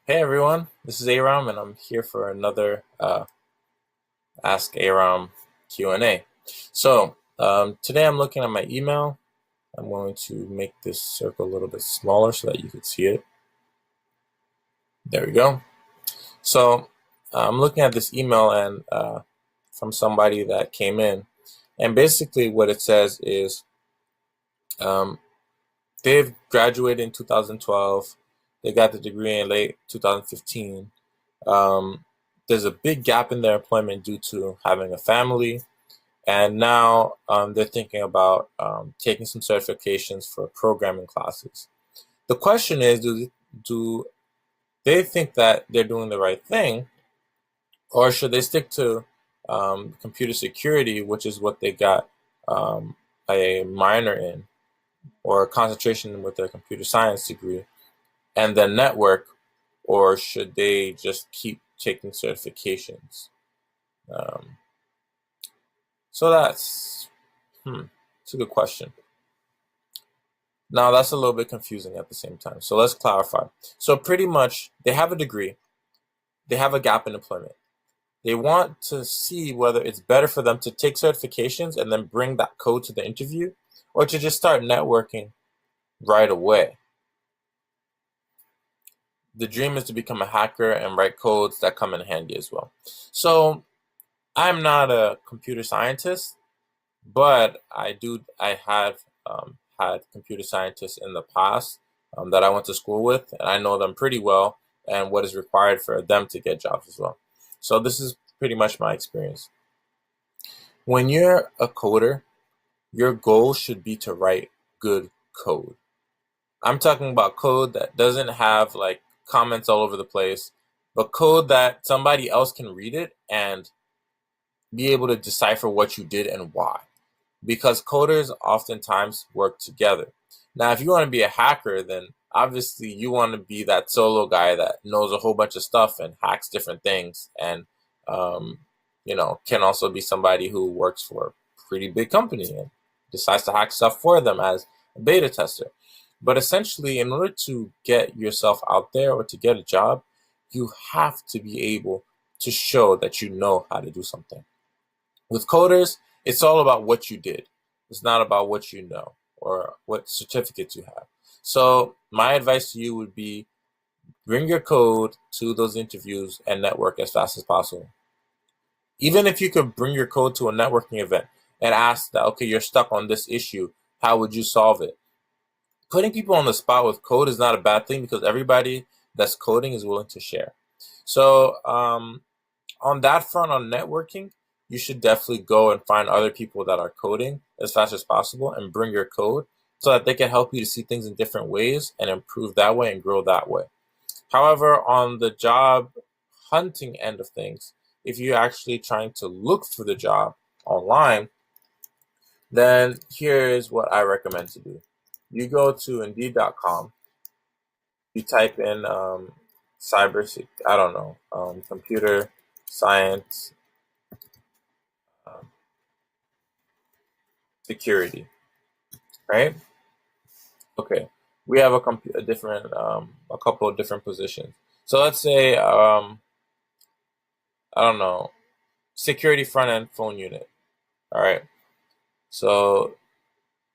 Hey everyone, this is Eyram, and I'm here for another Ask Eyram Q&A. Today I'm looking at my email. I'm going to make this circle a little bit smaller so that you can see it. There we go. So I'm looking at this email and from somebody that came in, and basically what it says is um, they've graduated in 2012. They got the degree in late 2015. Um, there's a big gap in their employment due to having a family, and now they're thinking about taking some certifications for programming classes. The question is, do they think that they're doing the right thing, or should they stick to computer security, which is what they got um, a minor in, or a concentration with their computer science degree, and then network, or should they just keep taking certifications? Um, so that's it's a good question. Now that's a little bit confusing at the same time. So let's clarify. So pretty much they have a degree, they have a gap in employment. They want to see whether it's better for them to take certifications and then bring that code to the interview, or to just start networking right away. The dream is to become a hacker and write codes that come in handy as well. So I'm not a computer scientist, but I have had computer scientists in the past that I went to school with, and I know them pretty well and what is required for them to get jobs as well. So this is pretty much my experience. When you're a coder, your goal should be to write good code. I'm talking about code that doesn't have like comments all over the place, but code that somebody else can read it and be able to decipher what you did and why, because coders oftentimes work together. Now, if you want to be a hacker, then obviously you want to be that solo guy that knows a whole bunch of stuff and hacks different things, and um, can also be somebody who works for a pretty big company and decides to hack stuff for them as a beta tester. But essentially, in order to get yourself out there or to get a job, you have to be able to show that you know how to do something. With coders, it's all about what you did. It's not about what you know or what certificates you have. So my advice to you would be bring your code to those interviews and network as fast as possible. Even if you could bring your code to a networking event and ask that, okay, you're stuck on this issue, how would you solve it? Putting people on the spot with code is not a bad thing, because everybody that's coding is willing to share. So on that front, on networking, you should definitely go and find other people that are coding as fast as possible and bring your code so that they can help you to see things in different ways and improve that way and grow that way. However, on the job hunting end of things, if you're actually trying to look for the job online, then here is what I recommend to do. You go to Indeed.com, you type in I don't know, computer science um, security, right? Okay, we have a couple of different positions. So let's say, I don't know, security front end phone unit. All right. So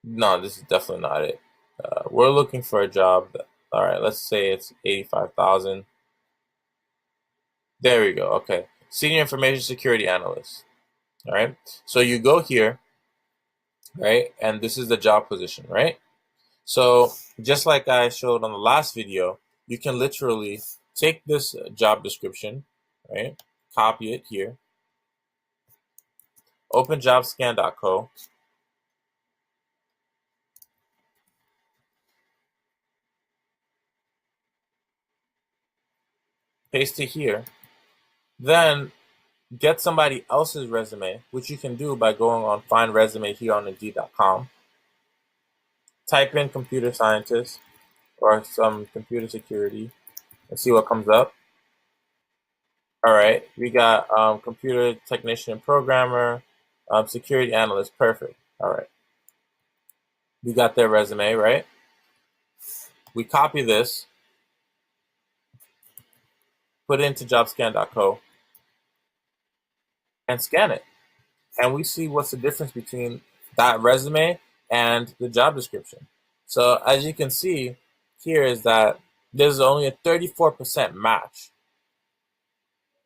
no, this is definitely not it. We're looking for a job. All right, let's say it's 85,000. There we go. Okay, senior information security analyst. All right. So you go here, right, and this is the job position, right? So just like I showed on the last video, you can literally take this job description, right? Copy it here, open jobscan.co, paste it here, then get somebody else's resume, which you can do by going on find resume here on Indeed.com. Type in computer scientist or some computer security and see what comes up. All right, we got computer technician and programmer, security analyst. Perfect. All right, we got their resume, right? We copy this, put it into jobscan.co, and scan it. And we see what's the difference between that resume and the job description. So as you can see here is that there's only a 34% match.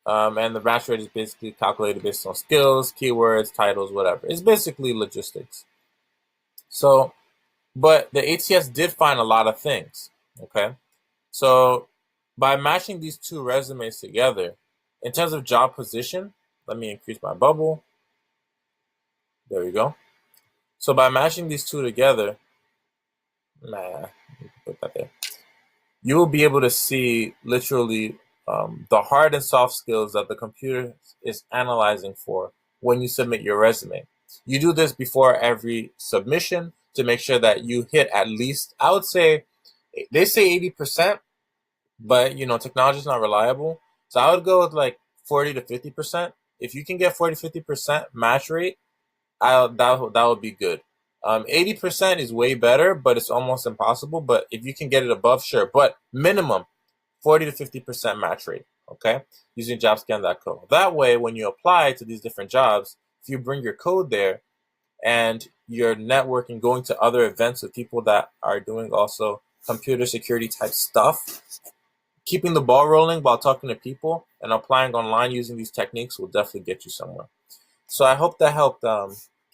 And the match rate is basically calculated based on skills, keywords, titles, whatever. It's basically logistics. So, but the ATS did find a lot of things. Okay. So by matching these two resumes together, in terms of job position, let me increase my bubble. There we go. So by matching these two together, put that there. You will be able to see literally the hard and soft skills that the computer is analyzing for when you submit your resume. You do this before every submission to make sure that you hit at least, I would say, they say 80%, but technology is not reliable. So I would go with like 40 to 50%. If you can get 40-50% match rate, that would be good. 80% is way better, but it's almost impossible. But if you can get it above, sure. But minimum 40 to 50% match rate, okay? Using jobscan.co. That way, when you apply to these different jobs, if you bring your code there and you're networking, going to other events with people that are doing also computer security type stuff, keeping the ball rolling while talking to people and applying online using these techniques will definitely get you somewhere. So I hope that helped,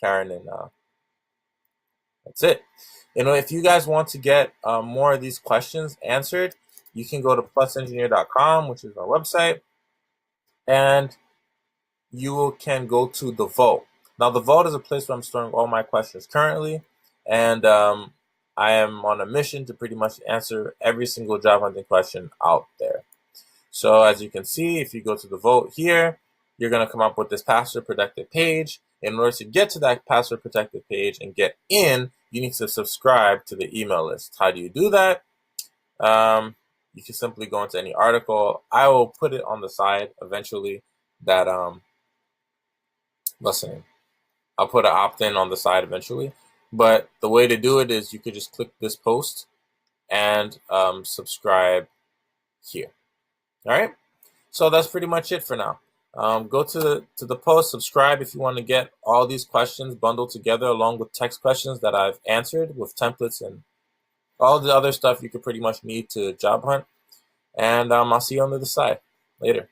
Karen, and that's it. If you guys want to get more of these questions answered, you can go to plusengineer.com, which is our website, and you can go to the Vault. Now, the Vault is a place where I'm storing all my questions currently, and I am on a mission to pretty much answer every single job hunting question out there. So as you can see, if you go to the Vault here, you're going to come up with this password protected page. In order to get to that password protected page and get in, you need to subscribe to the email list. How do you do that? You can simply go into any article. I will put it on the side eventually that, listen, I'll put an opt-in on the side eventually. But the way to do it is you could just click this post and subscribe here. All right. So that's pretty much it for now. Go to the post, subscribe if you want to get all these questions bundled together along with text questions that I've answered with templates and all the other stuff you could pretty much need to job hunt. And I'll see you on the other side. Later.